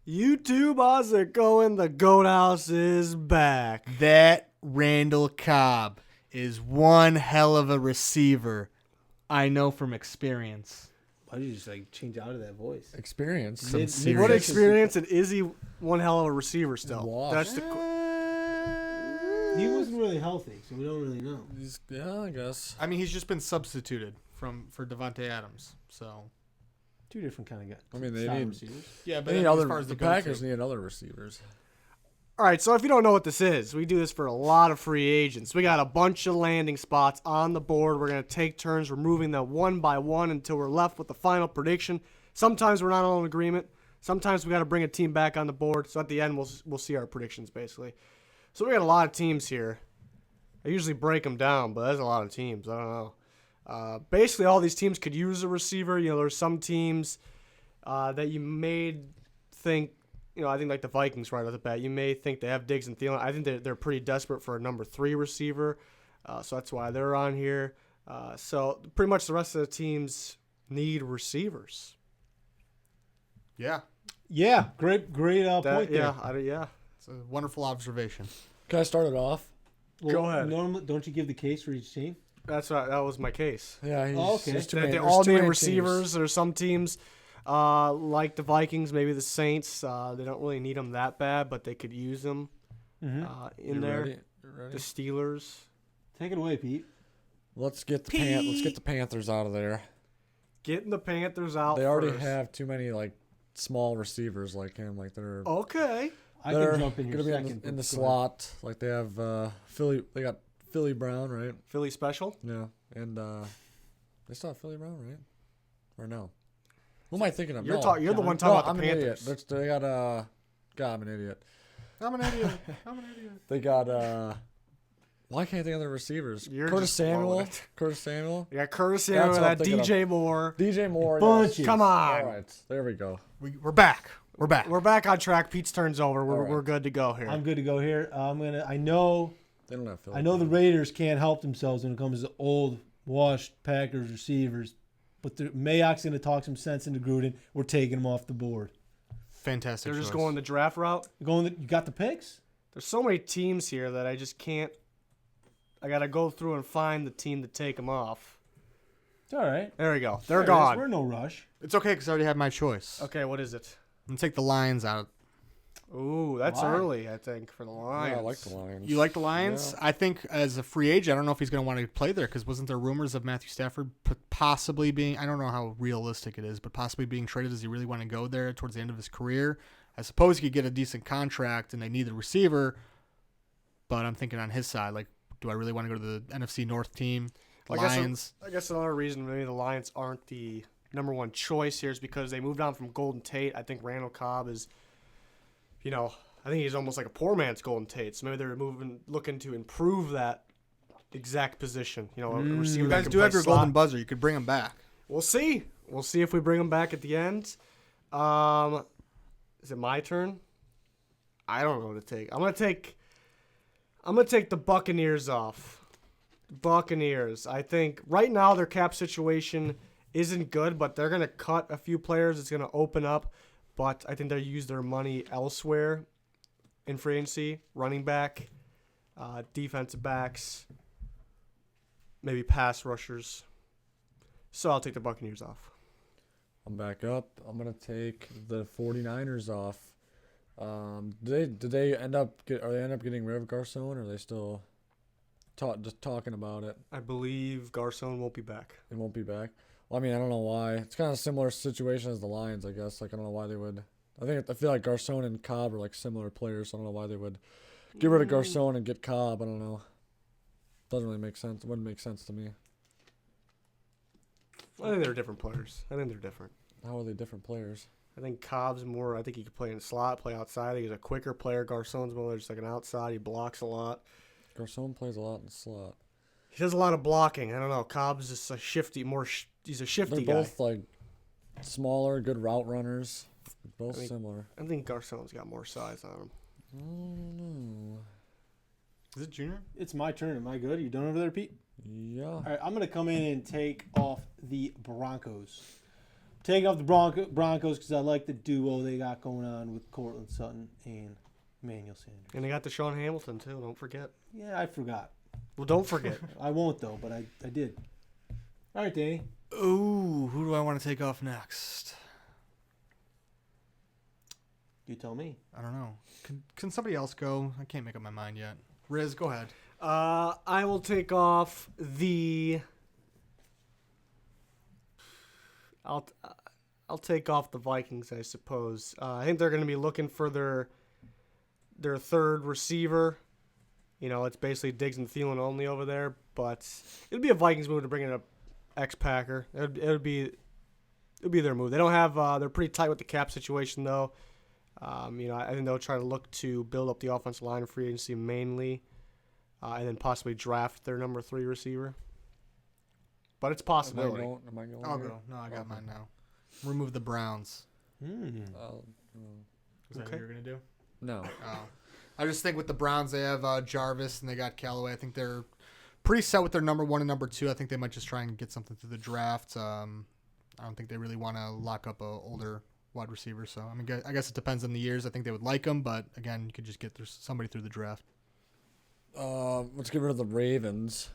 YouTube, how's it going? The Goat House is back. That Randall Cobb is one hell of a receiver. I know from experience. Why did you just change out of that voice? Experience. Some serious. What experience, and is he one hell of a receiver still? Washed. That's the He wasn't really healthy, so we don't really know. Yeah, I guess. I mean, he's just been substituted for Devontae Adams. So Two different kind of guys. I mean, they Solid need. receivers. yeah, but They need as other. far as The go-to. Packers need other receivers. All right, so if you don't know what this is, we do this for a lot of free agents. We got a bunch of landing spots on the board. We're going to take turns removing them one by one until we're left with the final prediction. Sometimes we're not all in agreement. Sometimes we got to bring a team back on the board. So at the end, we'll see our predictions, basically. So we got a lot of teams here. I usually break them down, but there's a lot of teams. I don't know. Basically, all these teams could use a receiver. You know, there's some teams that you may think, I think like the Vikings right off the bat, you may think they have Diggs and Thielen. I think they're pretty desperate for a number 3 receiver, so that's why they're on here. So pretty much the rest of the teams need receivers. Yeah, Yeah, great point there. Yeah. it's a wonderful observation. Can I start it off? Go ahead. Normally, don't you give the case for each team? That was my case. Yeah. Okay. There's too That many, they there's all too need many receivers. teams. There's some teams like the Vikings, maybe the Saints. They don't really need them that bad, but they could use them in You there. ready? You ready? The Steelers. Take it away, Pete. Let's get the Panthers out of there. Getting the Panthers out. They already first. have too many small receivers like him. They're Okay. I they're can jump in here gonna be second. in the Go ahead. slot. Like they have Philly. They got Philly Brown, right? Philly special. Yeah, and they still have Philly Brown, right? Or no? Who am I thinking of? You're No. You're the one No, talking about I'm the an Panthers. idiot. They got God, I'm an idiot. I'm an idiot. I'm an idiot. They got why can't I think of their receivers? You're Curtis just blowing Samuel. it. Curtis Samuel. You got Curtis That's Samuel, what I'm that thinking DJ Moore. DJ Moore. Bunches. Yes. Come on. All right, there we go. We're back. We're back. We're back on track. Pete's turn's over. We're, All right. we're good to go here. I'm good to go here. I know They don't have Philly. I know the Brown. Raiders can't help themselves when it comes to old, washed Packers receivers, but Mayock's going to talk some sense into Gruden. We're taking them off the board. Fantastic. They're just choice. going the draft route. You got the picks? There's so many teams here that I just can't. I got to go through and find the team to take them off. It's all right. There we go. They're There it is. gone. We're in no rush. It's okay because I already have my choice. Okay, what is it? I'm gonna take the Lions out. Ooh, that's Why? early, I think, for the Lions. Yeah, I like the Lions. You like the Lions? Yeah. I think as a free agent, I don't know if he's going to want to play there because wasn't there rumors of Matthew Stafford possibly being, I don't know how realistic it is, but possibly being traded. Does he really want to go there towards the end of his career? I suppose he could get a decent contract and they need a receiver, but I'm thinking on his side, do I really want to go to the NFC North team? The Lions. I guess another reason maybe the Lions aren't the number one choice here is because they moved on from Golden Tate. I think Randall Cobb is, I think he's almost like a poor man's Golden Tate. So maybe they're looking to improve that exact position. A receiver You that guys can do play have your slot. golden buzzer. You could bring him back. We'll see. We'll see if we bring him back at the end. Is it my turn? I don't know what to take. I'm gonna take the Buccaneers off. Buccaneers. I think right now their cap situation isn't good, but they're gonna cut a few players. It's gonna open up, but I think they'll use their money elsewhere in free agency. Running back, defensive backs, maybe pass rushers. So I'll take the Buccaneers off. I'm back up. I'm gonna take the 49ers off. Did they end up getting rid of Garcon, or are they still just talking about it? I believe Garcon won't be back. It won't be back. Well, I mean, I don't know why. It's kind of a similar situation as the Lions, I guess. I don't know why they would. I feel like Garcon and Cobb are similar players. So I don't know why they would get rid of Garcon and get Cobb. I don't know. Doesn't really make sense. It wouldn't make sense to me. I think they're different players. I think they're different. How are they different players? I think Cobb's more. I think he could play in the slot, play outside. I think he's a quicker player. Garcon's more just like an outside. He blocks a lot. Garcon plays a lot in the slot. He does a lot of blocking. I don't know. Cobb's just a shifty, he's a shifty They're guy. both smaller, good route runners. Both I think- similar. I think Garcon's got more size on him. I don't know. Is it Junior? It's my turn. Am I good? Are you done over there, Pete? Yeah. All right, I'm going to come in and take off the Broncos. taking off the Broncos because I like the duo they got going on with Cortland Sutton and Emmanuel Sanders. And they got Deshaun Hamilton, too. Don't forget. Yeah, I forgot. Well, don't forget. I won't, though, but I did. All right, Danny. Ooh, who do I want to take off next? You tell me. I don't know. Can somebody else go? I can't make up my mind yet. Riz, go ahead. I will take off the... I'll take off the Vikings, I suppose. I think they're going to be looking for their third receiver. You know, it's basically Diggs and Thielen only over there, but it'd be a Vikings move to bring in a ex-Packer. It would be their move. They don't have they're pretty tight with the cap situation though. You know, I think they'll try to look to build up the offensive line in free agency mainly, and then possibly draft their number 3 receiver. But it's a possibility. Am I going I'll here? go. No, I got mine now. Remove the Browns. Hmm. Is that what you're going to do? No. Oh. I just think with the Browns, they have Jarvis and they got Callaway. I think they're pretty set with their number 1 and number 2. I think they might just try and get something through the draft. I don't think they really want to lock up a older wide receiver. So, I mean, I guess it depends on the years. I think they would like them, but again, you could just get somebody through the draft. Let's get rid of the Ravens.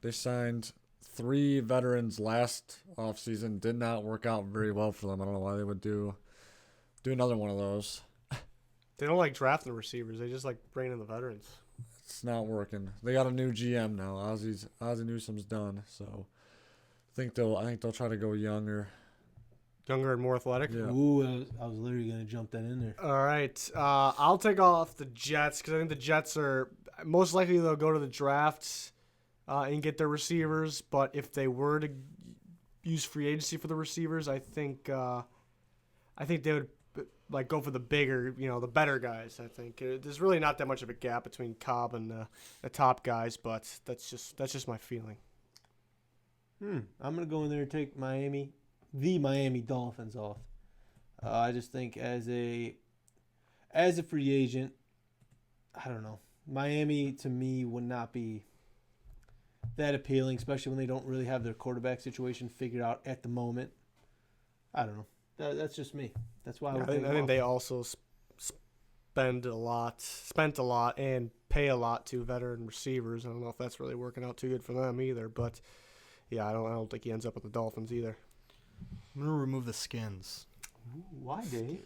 They signed 3 veterans last offseason. Did not work out very well for them. I don't know why they would do another one of those. They don't like drafting receivers. They just like bringing in the veterans. It's not working. They got a new GM now. Ozzie Newsome's done, so I think they'll try to go younger. Younger and more athletic. Yeah. Ooh, I was literally going to jump that in there. All right. I'll take off the Jets because I think the Jets are most likely they'll go to the draft and get their receivers. But if they were to use free agency for the receivers, I think they would like go for the bigger, the better guys. I think there's really not that much of a gap between Cobb and the top guys, but that's just my feeling. I'm going to go in there and take the Miami Dolphins off. I just think as a free agent, I don't know. Miami to me would not be that appealing, especially when they don't really have their quarterback situation figured out at the moment. I don't know. That's just me. That's why I think they also spent a lot and pay a lot to veteran receivers. I don't know if that's really working out too good for them either. But yeah, I don't think he ends up with the Dolphins either. I'm going to remove the Skins. Ooh, why, Dave?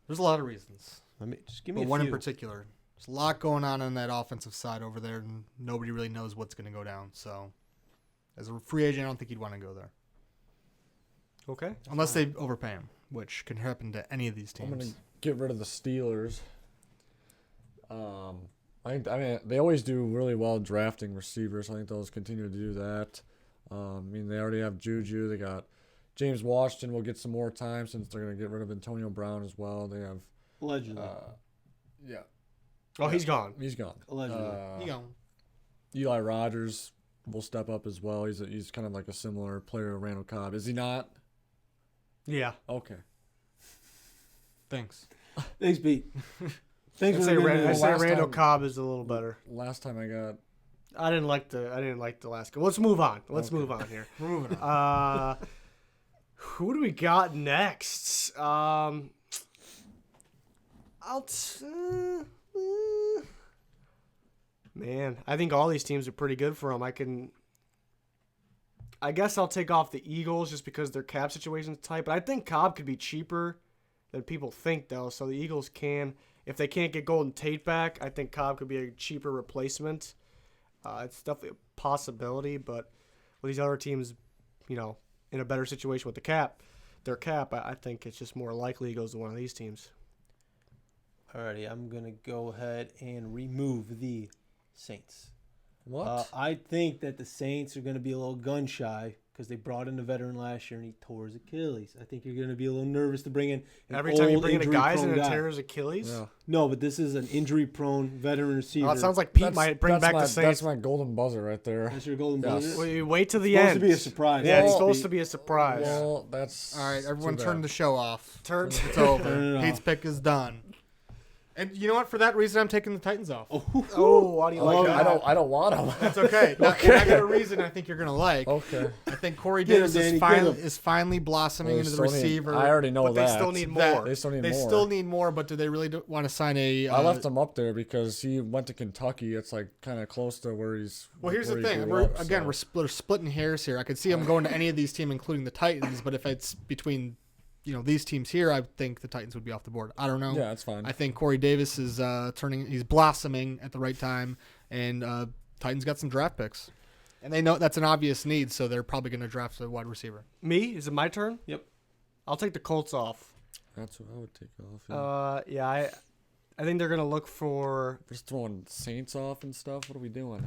There's a lot of reasons. Just give me But a one few. in particular. There's a lot going on that offensive side over there, and nobody really knows what's going to go down. So, as a free agent, I don't think you'd want to go there. Okay. Unless they overpay him, which can happen to any of these I'm gonna teams. get rid of the Steelers. I mean they always do really well drafting receivers. I think they'll continue to do that. I mean they already have Juju. They got James Washington. Will get some more time since they're gonna get rid of Antonio Brown as well. They have Allegedly. yeah. Oh, he's gone. He's gone. Allegedly. Eli Rogers will step up as well. He's kind of like a similar player to Randall Cobb. Is he not? Yeah. Okay. Thanks. Thanks, Pete. Thanks I'd for say, remembering I'd that. say last Randall time- Cobb is a little better. Last time I got I didn't like the last one. Let's move on. Move on here. We're moving on. Who do we got next? Man, I think all these teams are pretty good for him. I guess I'll take off the Eagles just because their cap situation's tight, but I think Cobb could be cheaper than people think, though. So the Eagles if they can't get Golden Tate back, I think Cobb could be a cheaper replacement. It's definitely a possibility, but with these other teams, in a better situation with their cap, I think it's just more likely he goes to one of these teams. Alrighty, I'm going to go ahead and remove the Saints. what? I think that the Saints are going to be a little gun shy because they brought in a veteran last year and he tore his Achilles. I think you're going to be a little nervous to bring in an Every time you old bring in a guy and injury-prone it tears his Achilles, yeah. No, but this is an injury-prone veteran receiver. oh, it sounds like Pete might bring back the Saints. That's my golden buzzer right there. That's your golden Yes. buzzer. Well, you wait to the It's supposed end. to be a surprise. Yeah, it's Well, supposed to be a surprise. Well, that's All right, everyone too turn bad. the show off. Turn. It's over. Turn it off. Pete's pick is done. And you know what? For that reason, I'm taking the Titans off. Oh, why do you like that? I don't want him. That's okay. Now, and I got a reason I think you're gonna like. Okay. I think Corey Get him, Davis Danny, is finally blossoming They into the still need- receiver. I already know But that. they still need That- more. They still need They more. still need more, but do they really want to sign a? I left him up there because he went to Kentucky. It's like kind of close to where he's. Well, here's where the he thing. grew up, so. We're splitting hairs here. I could see him going to any of these teams, including the Titans. But if it's between, these teams here, I think the Titans would be off the board. I don't know. Yeah, that's fine. I think Corey Davis is he's blossoming at the right time, and Titans got some draft picks, and they know that's an obvious need, so they're probably going to draft a wide receiver. Me? Is it my turn? Yep. I'll take the Colts off. That's what I would take off. Yeah, I think they're gonna look for. We're just throwing Saints off and stuff. What are we doing?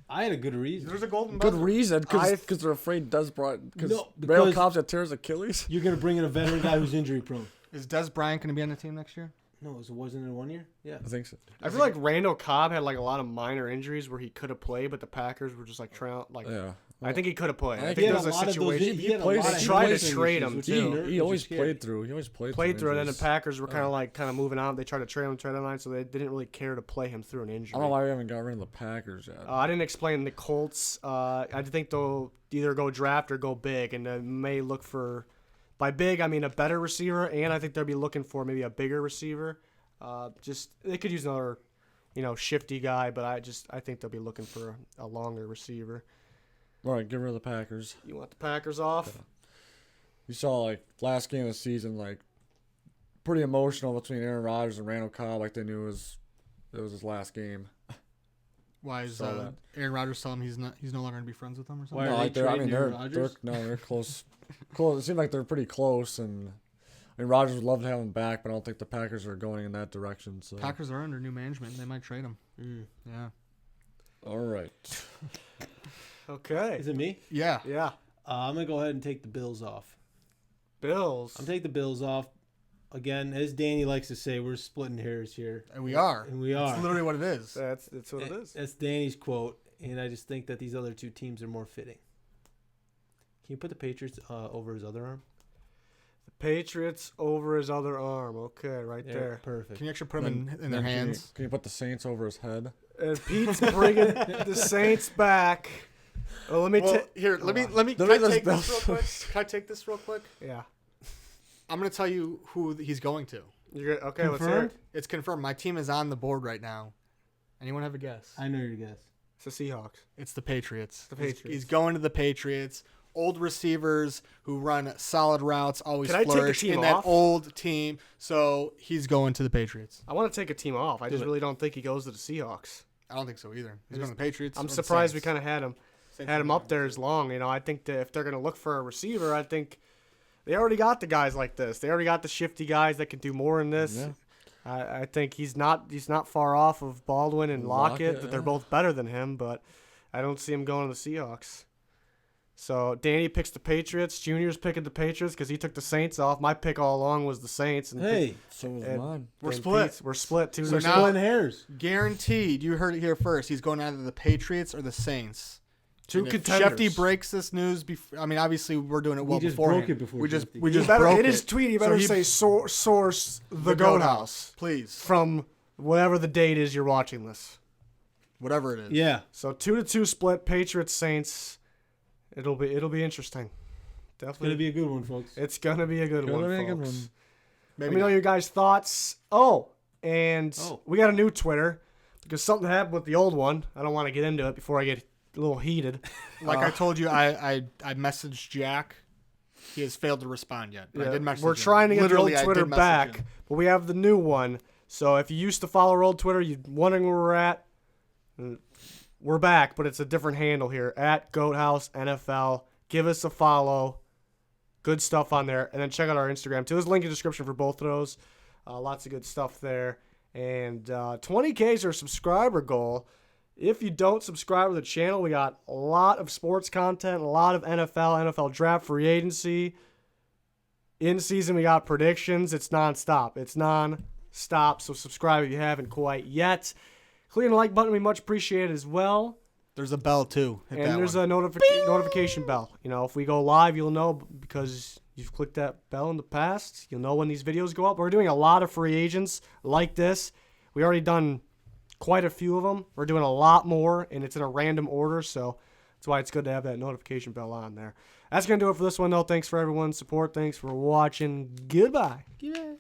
I had a good reason. There's a golden Good buzzer. reason, because they're afraid Because No, Randall because- Cobb's got tears Achilles. You're going to bring in a veteran guy who's injury prone. Is Des Bryant going to be on the team next year? No, it wasn't in 1 year? Yeah. I think so. I feel like Randall Cobb had like a lot of minor injuries where he could have played, but the Packers were just like Yeah. I think he could have played. I He think had there was a a lot of those- situation. he had a plays- lot of they tried to hamstring trade issues, him, which too. is He always scary. played through. He always played through it, and then the injuries. Packers were kind of moving on. They tried to trade him line, so they didn't really care to play him through an injury. I don't know why we haven't got rid of the Packers yet. I didn't explain the Colts. I think they'll either go draft or go big, and they may look for, by big I mean a better receiver, and I think they'll be looking for maybe a bigger receiver. They could use another, shifty guy, but I think they'll be looking for a longer receiver. All right, get rid of the Packers. You want the Packers off? You saw, last game of the season, pretty emotional between Aaron Rodgers and Randall Cobb. Like, they knew it was his last game. Why is Saw that. Aaron Rodgers telling him he's no longer going to be friends with them or something? Why No, are they trading Aaron they're Rodgers? they're close. Close. It seemed like they're pretty close, and Rodgers would love to have him back, but I don't think the Packers are going in that direction. So Packers are under new management. They might trade him. Yeah. all right. Okay. Is it me? Yeah. Yeah. I'm going to go ahead and take the Bills off. Bills. I'm taking the Bills off. Again, as Danny likes to say, we're splitting hairs here. And we are. And we are. That's literally what it is. That's what it is. That's Danny's quote, and I just think that these other two teams are more fitting. Can you put the Patriots over his other arm? The Patriots over his other arm. Okay, right there. Perfect. Can you actually put them in their Then hands? Can you put the Saints over his head? And Pete's bringing the Saints back. Well, let me Well, take. here, let me. Let Can me I take just- this real quick? Can I take this real quick? Yeah. I'm going to tell you who he's going to. You're good? Okay, let's hear Confirmed? it. It's confirmed. My team is on the board right now. Anyone have a guess? I know your guess. It's the Seahawks. It's the Patriots. The Patriots. He's going to the Patriots. Old receivers who run solid routes always Can I take the flourish team in that off? old team. So he's going to the Patriots. I want to take a team off. I just it. really don't think he goes to the Seahawks. I don't think so either. He's going to the Patriots. I'm or the surprised we Saints. kind of had him up there as long. I think that if they're going to look for a receiver, I think they already got the guys like this. They already got the shifty guys that can do more in this. Yeah. I think he's not far off of Baldwin and Lockett. Lockett, That they're yeah. both better than him, but I don't see him going to the Seahawks. So Danny picks the Patriots. Junior's picking the Patriots because he took the Saints off. My pick all along was the Saints. And Hey, So was And- mine. We're and split. Pete's- We're split. So we're now- splitting hairs. Guaranteed. You heard it here first. He's going either the Patriots or the Saints. Two And if contenders. Shefty breaks this news before. I mean, obviously we're doing it well just beforehand. broke it before we just Shefty. we You just better, broke in his tweet, he So better he- say source the Goat Goat House please. from whatever the date is you're watching this. Whatever it is. Yeah. So 2-2 split. Patriots Saints. It'll be interesting. It's Definitely. going to be a good one, folks. It's gonna be a good Gonna one, be a good folks. one. Maybe Let me know not. your guys' thoughts. And Oh. we got a new Twitter because something happened with the old one. I don't want to get into it before I get a little heated. Like I told you, I messaged Jack. He has failed to respond yet. But I did message We're him. trying to get Literally, the I old Twitter did message back, him. but we have the new one. So if you used to follow our old Twitter, you're wondering where we're at. We're back, but it's a different handle here at Goathouse NFL. Give us a follow. Good stuff on there, and then check out our Instagram too. There's a link in the description for both of those. Lots of good stuff there. And 20K is our subscriber goal. If you don't subscribe to the channel, we got a lot of sports content, a lot of NFL draft, free agency. In season, we got predictions. It's nonstop. So subscribe if you haven't quite yet. Clicking the like button would be much appreciated as well. There's a bell too. Hit And that there's one. a notification bell. If we go live, you'll know because you've clicked that bell in the past. You'll know when these videos go up. We're doing a lot of free agents like this. We already done quite a few of them. We're doing a lot more, and it's in a random order, so that's why it's good to have that notification bell on there. That's going to do it for this one, though. Thanks for everyone's support. Thanks for watching. Goodbye. Goodbye.